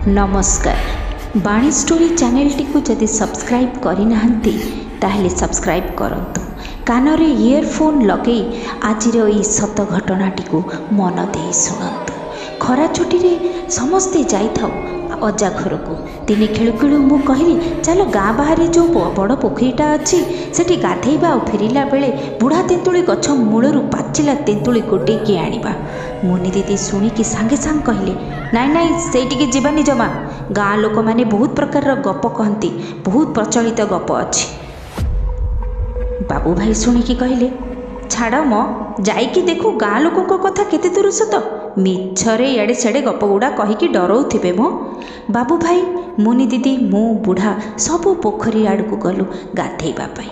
नमस्कार बाणी story channel T को जदि सब्सक्राइब करना ताहले सब्सक्राइब करंतु कानरे इयरफोन लगे आजिर ई सत घटनाटी को मन दे शुणु। खरा छुट्टी रे समस्ते जाइथाउ अजा घर को दिने खेलु खेलु मु कहली चलो गाँ बाहर जो बड़ पोखरीटा अच्छी सेठी गाधेबा और फेरिला बेले बुढ़ा तेंतुली गछ मूलरू पाचिला तेंतुली गोटेकी आनिबा। मुनि दीदी शुणिकी सांगे सांग कहले नाई नाई सेठिके जीवानी जमा गाँ लोक मैंने बहुत प्रकार गप कहती बहुत प्रचलित गप अच्छी। बाबू भाई शुणिकी कहले छाड़ म जाइकी देखु गाँ लोकों कथा केते दूर सत मिछरे इड़े सियाड़े गप गुड़ा कहीकि डराउथिबे मो। बाबू भाई मुनि दीदी मु बुढ़ा सबू पोखरी आड़कू गलु गाधेइबा पाई।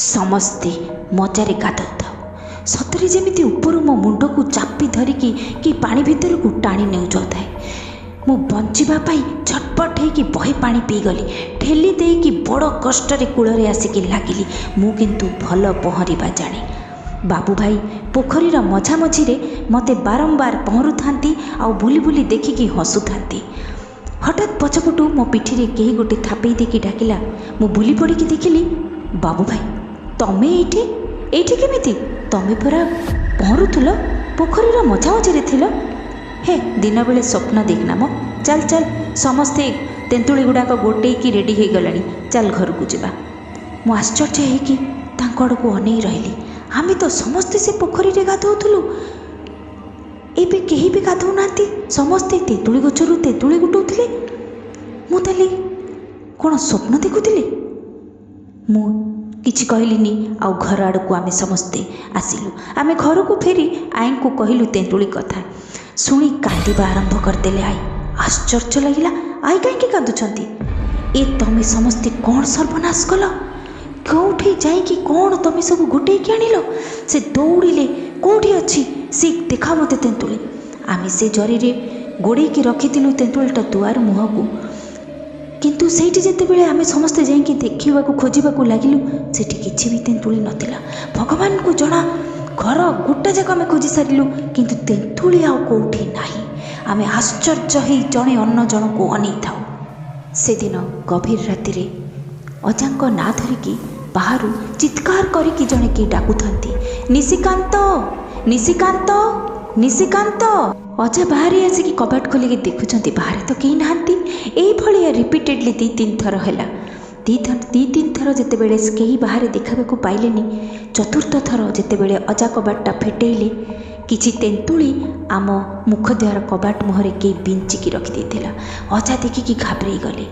समस्ते मजारे गाधोउथाउ सतरे जेमिति उपरु मो मुंड को चापी धरिकी कि पानी भितर को टाणी नेउ जाए। मु बंचिबा पाई छटपट होइकी बहे पानी पीगली ठेली देकी बड़ कष्ट कूଳରେ आसिकी लागिली। मु किंतु भल पहरिबा जाने। बाबू भाई पोखरीर मझामझिरे मते बारंबार पहरू थांती आउ बुली बुली देखिकी हसु थांती। हठात पछपटू मो पिठीरे केही गोटे थापई देकी डाकिला। मु बुली पड़िकी देखिली बाबू भाई तमे एठी केमिति तमे परा पहरुथुल पोखरीर मझामझिरे थिल। हे दिन बेले स्वप्न देखना मो चल चल समस्ते तेंतुली गुड़ाक गोटेकी रेडी हो गलानी चल घर को जावा। मु आश्चर्य होइकी तांको आड़कू अनेई रहिली। आमे तो समस्ते से पोखरी रे गाधोउथुलु एबे केही भी गाधो नांती समस्ते तेंतुली गछरु तेंतुली गुटौथिले। मु ताले कोन स्वप्न देखुथिले। मु किछि कहलिनी आउ घर आड़कू आमे समस्ते आसिलु। आमे घर को फेरी आई को कहलु तेंतुली कथा शुणी कांदिबा आरंभ करदेले। आई आश्चर्य लगिला आई कहीं कांदुछंती ए तमे समस्ते कौन सर्वनाश कल कौठी जाइकी कौन तमे सब गोटे कि आनिल से दौड़िले कौठी अच्छी सी देखा मते तेंतुली। आमे से जरी रे गोड़ेकी रखिथिलु तेंतुलीटा दुआर मुह को किंतु सेठी जेतेबेले आमे समस्ते जाइकी देखिबाकू खोजिबाकू लागिलु सेठी किछि भी तेंतुली नथिला। भगवान को जणा घर गोटे जाक आमे खोजी सारिलु किंतु तेंतुली आउ कौठी नाही। आमे आश्चर्य ही जणे अन्न जन को अनेई थाउ। से दिन गभीर राति रे अजांक ना धरिकी बाहरु चित्कार करिकी जणे कि डाकुथंती निशिकांत निशिकांत निशिकांत। अजा बाहरी आसिकी कबाट खोलिकी देखुछंती बाहर तो केही नाहांती। एई भलिया रिपीटेडली 2-3 थर हैला। दी तीन थर जेतेबेले केही बाहर देखाबाकू पाइलेनी चतुर्थ थर जेतेबेले अजा कबाटटा फिटेइले किछि तेंतुली आम मुखद्वार कबाट मुहरे के बिंचिकी रखी देथिला। अजा देखिकी घाबरेई गले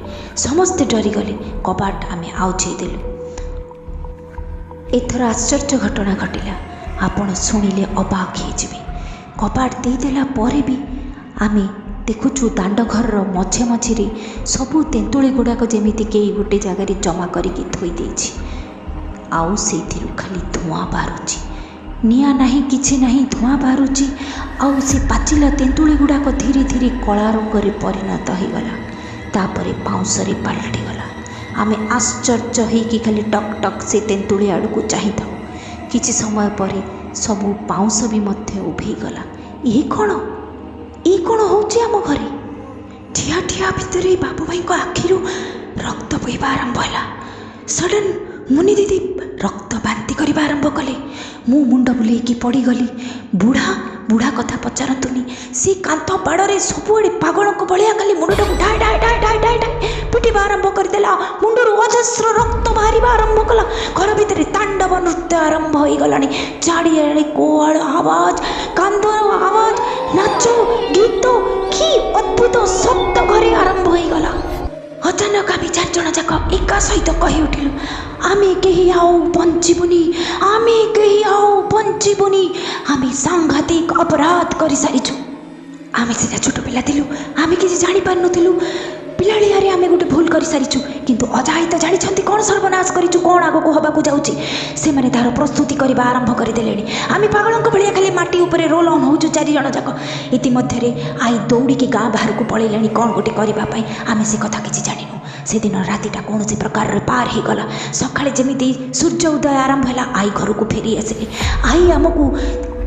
समस्ते डरी गले कबाट आमे आउछेई देलु। एथर आश्चर्य घटना घटिला आपण शुणिले अबाक होइजिबे। कबाट देदेला परे भी आमे देखुछु दांड घर मझे मझिरे सबू तेंतुली गुड़ाक जेमिति केही गोटे जगार जमा करिकी थोई देछि। आउ सेथिरु खाली धुआं बारुछि निया नाही किछि नाही धुआं बारुछि। आउ से पाचिला तेंतुली गुड़ाक धीरे धीरे कला रंगरे परिणत होइगला तापरे पाउंसरे पलटि गला। आमे आश्चर्य होइकी खाली टक टक से तेंतुली आड़कू चाहिथाउ। किछि समय परे सबू पाउंस भी मध्य उभेई गला। ये कौन होची आम घरे ठिया ठिया भितर बाबू भाई को आखिरु रक्त बहवा आरंभ है। सडन मुनि दीदी रक्त बांति करने आरंभ कले। मु मुंड बुलेकी पड़गली। बुढ़ा बुढ़ा कथा पचारतुनी सी कांथ बाड़े सबुआड़े पागल भाया खाली मुंडटा को ढाई ढाई ढाई ढाई ढाई ढाई पिटिबा आरंभ करदेला। मुंडरू अजस्र रक्त बाहर आरंभ कला। घर भितर तांडव नृत्य आरंभ हो गलानी। चारिआड़े कोआड़ आवाज कांदर आवाज नाच गीत कि अद्भुत शब्द घरे आरंभ हो गला। अचानक आमे 4 जण जाक एका सहित कही उठिलु आमे केही आउ बंचिबुनी आमे केही आउ बंचिबुनी आमे सांघातिक अपराध करि सारिछु। आमे सीधा छोट पिला थिलु आमे किछि जानि पार नथिलु। पिलाळियारे आमे गोटे भूल करि सारिछु किंतु अजाई तो जानि छंती कोन सर्वनाश करिछु कोन आगो को हबाकू जाउची। से माने तार प्रस्तुति करबा आरंभ करि देलेनी। आमे पागलंक भलिया खाली माटी ऊपर रोल ऑन होउछु 4 जण जाक। इति मध्यरे आई दौड़ी के गाँ बाहर को पळैलेनी कोन गोटे करबा पई। आमे से कथा किछि जानिनु। से दिन रातिटा कौन से प्रकार पार हो गला। सकाळे जेमिति सूर्य उदय आरंभ है आई घर को फेरी आसिले। आई आमको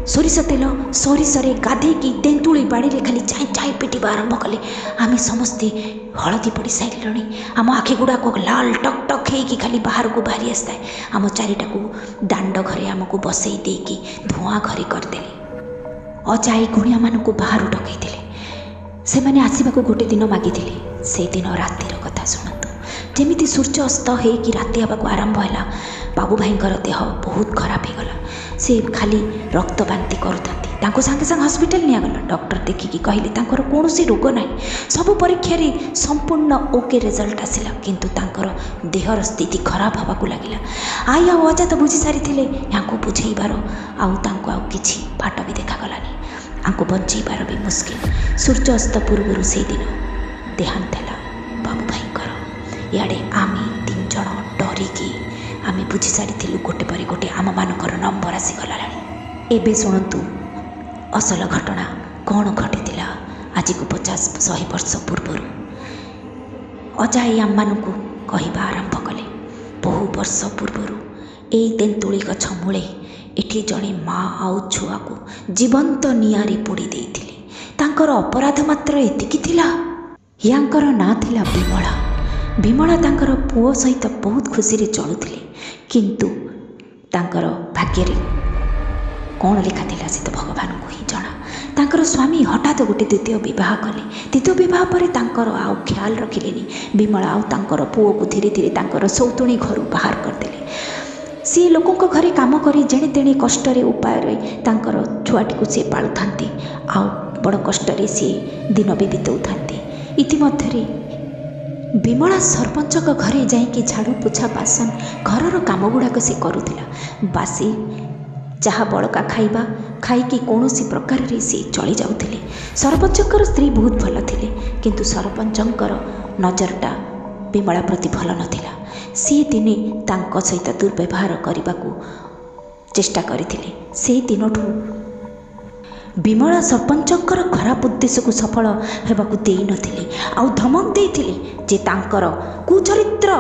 सोरिष तेल सोरिषे गाधेकी तेंतुली बाड़ी खाली चाई चाई पिटिबा आरंभ कले। आम समस्ते हलदी पड़ सारे आम आखि गुड़ाक लाल टक टक होगी खाली बाहर को बाहरी आसता है। आम चारिटा को दांड घरे आमको बसई देकी धुआं घरे करदे। अजाई गुणिया मान बाहर डकई से मैंने आसवाक गोटे दिन मागी से दिन रातिर कथा शुणु। जमी सूर्य अस्त हो राति हाँक आरंभ है बाबू भाई देह बहुत खराब हो गला। से खाली रक्त बांति करूँ सांगे सांगे हॉस्पिटल निगला। डॉक्टर देखिकी कहले तांकर कौन रोग ना सब परीक्षा संपूर्ण ओके रिजल्ट आसला किंतु तांकर देहर स्थिति खराब होगा लगे। आई आ अजा तो बुझी सारी यहाँ को बुझेबार आउ किसी बाट भी देखागलानी। आंको बंचेबार भी मुस्किल। सूर्य अस्त पूर्व से दिन देहांत है बाबू भाई। इे आम 3 जन डरिकी आम बुझी सारी गोटे पर गोटे आम मानकर नंबर आसीगला। एबे शुणु असल घटना कौन घटी आज को 50-100 वर्ष पूर्व। अजाई आम मानू कहवा आरंभ कले बहु वर्ष पूर्व यही तेंतुली गछ मूले एठी जड़े माँ आउ छुआ को जीवंत निआरे पोड़ी देइथिले। तांकर अपराध मात्र एतिकी थिला। यांकर ना थिला विमला। विमला तांकर पुओ सहित बहुत खुशी रे चलुथिले किंतु तांकर भाग्य रे कौन लिखा थिला से तो भगवान को ही जना। तांकर स्वामी हठात गोटे द्वितीय विवाह कले। द्वितीय विवाह पर तांकर आउ ख्याल रखिलेनी। विमला आउ तांकर पुओ को धीरे धीरे तांकर सौतुणी घर बाहर करदेले। सी लोकों घरे काम करी जेणे तेणे कष्ट उपाय तांकर छुआटी को सी पालु थांती। आउ बड़ कष्ट सी दिन भी बिताऊ थांती। इतिमध्य विमला सरपंच घरे जाइकी झाड़ू पोछा बासन घर काम गुड़ाक सी करुला। बासी जहाँ बड़का खाइबा खाइकी कौन प्रकार रे सी चली जाउथिले। सरपंचकर स्त्री बहुत भल थिले किंतु सरपंचकर नजरटा विमला प्रति भल नथिला। सी दिने तांको सहित दुर्व्यवहार करने को चेष्टा करथिले। से दिनठू विमला सरपंचकर खराब उद्देश्य को सफल हेबाकू देई नथिले। आउ धमक देइथिले जे तांकर कुचरित्र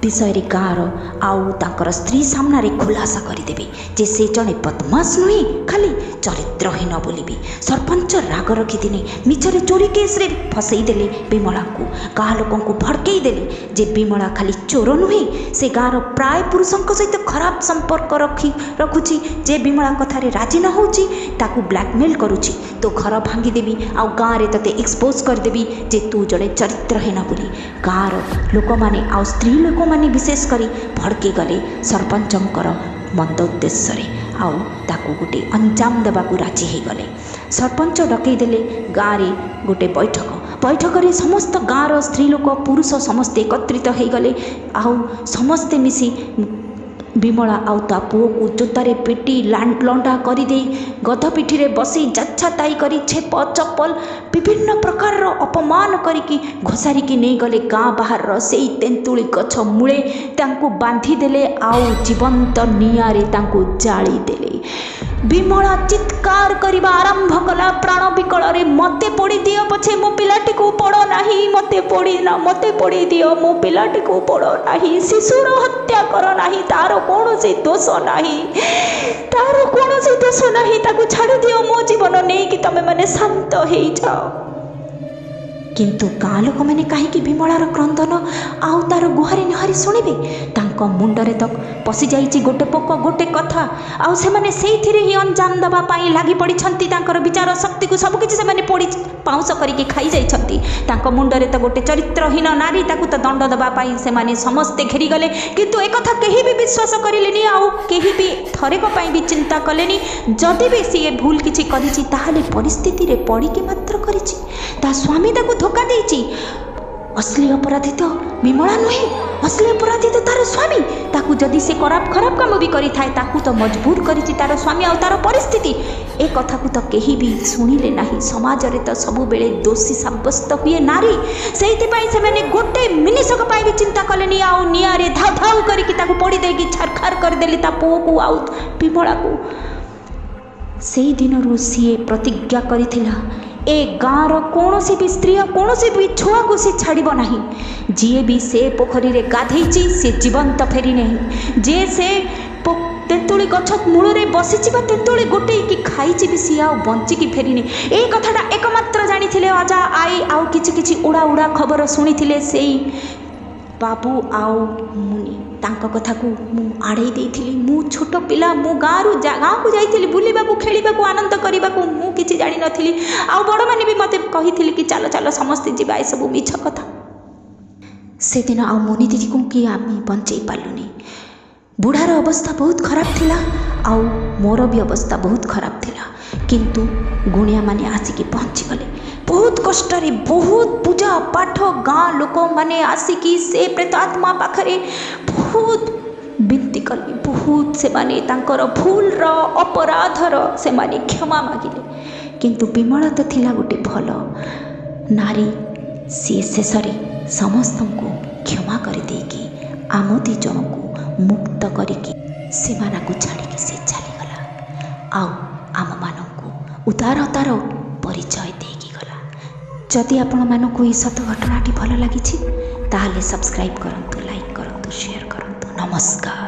विषय रे गाँर आउ तांकर स्त्री सामना रे खुलासा करदेवे जे से जड़े बदमाश नुहे खाली चरित्रहीन बोली। सरपंच राग रखी दिने मिछरे चोरी केस रे फसई देले विमला को। गाँ लोकों को भड़कई देले जे विमला खाली चोर नुहे से गाँर प्राय पुरुषों सहित खराब संपर्क रखुची जे विमला कथारे राजी न होची ताकू ब्लैकमेल करुची। तो घर भांगी देवी आउ गाँव रे तते एक्सपोज करदेवी जे तू जड़े चरित्रहीन बोली। गाँर लोक माने आउ स्त्री लोक माने विशेष करी भड़के गले सरपंचंकर मंद उद्देश्य आउ ताकू गोटे अंजाम देवाकू राजी हो गले। सरपंच डकई देले गाँव रे गोटे बैठक रे समस्त गाँवर स्त्री लोक पुरुष समस्ते एकत्रित हो गले। आउ समस्ते मिसी विमला आउ ता पुओ को जोतारे पिटी लंडा करदे गध पिठी रे बसी जाच्छा ताई करी छेप चप्पल विभिन्न प्रकार अपमान करिकी घोसारिकी नहीं गले गाँ बाहर से तेंतुली गछ मूले तांको बांधी देले आउ जीवंत निआरे तांको जाली देले। विमला चित्कार करवा आरंभ कला प्राण विकल रे मते पोड़ी दियो पछे मो पिलाटी को पड़ो नाही मते पोड़ी दियो मो पिलाटी को पड़ो नाही। शिशुर हत्या करो नाही तारो कौनसी दोष नाही ताको छाड़ी दियो मो जीवन नहीं कि तमे माने शांत हो जाओ। किंतु गाँ लोक मैंने कहीं विमलार क्रंदन आउ तार गुहारी निहारी शुणिबे तांको मुंडरे तक पशि जाइछि गोटे पोक गोटे कथा आउ से माने सेइथिरे ही अंजाम दबा पाई लागि पड़िछंती। तांकर विचार शक्ति को सब किछि से माने पोड़ी पाउंस करिके खाई जाइछंती। तांको मुंडरे तो गोटे चरित्रहीन नारी ताकू तो दंड दबा पाई से माने समस्ते घेरी गले किंतु एक कथा केही भी विश्वास करिलेनी आउ केही भी थरेक पई भी चिंता कलेनी। जदि भी सी भूल किछि करिछि ताहाले परिस्थिति रे पड़िके मात्र करिछि। ता स्वामी ताकू धोखा देइछि। असली अपराधी तो विमला नुहे असली अपराधी तो तार स्वामी। ताकू जदि से खराब काम भी करि थाए ताकू तो मजबूर करिछि तार स्वामी और तार परिस्थिति। ए कथा को तो केही भी सुनिले नाही। समाज रे तो सब बेले दोषी साब्यस्त हुए नारी सेइति पई से माने गोटे मिनिसक पई भी चिंता कलेनी आउ नियारे धाव धाव करिकि ताकू पड़ी देकी छरखार कर देली ता पुओ को आउ विमला को। सेई दिनरु सीए प्रतिज्ञा करिथिला ए गाँर कौनसी भी स्त्री कौनसी भी छुआ को सी छाड़ब नहीं। जी भी से पोखरी रे गाधेची से जीवंत फेरी नहीं। जे से तेंतुली गछ मूल बसी तेंतुली गोटेकी खाई भी सी आउ बंचिकी फेरिनी। यही कथाटा एकमात्र जानी अजा आई आउ किछि उड़ा उड़ा खबर शुणी से बाबू आउ मुनि तांको कथा को मु आड़े देइथिली। मु छोट पिला मु गाँव को जाइथिली बुलिबाकू खेलिबाकू आनंद करिबाकू मु किछि जानि नथिली। आउ बड़ माने भी मते कहिथिली कि चलो चलो समस्ते जिबा। ए सब मिछ कथा। से दिन आउ मुनि दीदी को कि आमे बंचई पालुनी। बुढ़ार अवस्था बहुत खराब थिला आउ मोर भी अवस्था बहुत खराब थिला, किंतु गुणिया माने आसिकी पहुँची गले। बहुत कष्ट बहुत पूजा पाठ गाँ लोक माने आसिकी से प्रेतात्मा पाखरे बहुत बिनती कले। बहुत से माने तांकर भूलर अपराधर से माने क्षमा मागिले, किंतु विमला तो थिला गोटे भल नारी। सी शेषे समस्त को क्षमा कर देकी आम दी जन को मुक्त करिकी सेमानकु छाड़िकी से चलीगला। आउ आम मानकु उदारतार परिचय देकी गला। जदि आपण मानकु ई सत घटनाटी भल लागिछि ताहाले सब्सक्राइब करंतु, लाइक करंतु, शेयर करंतु। नमस्कार।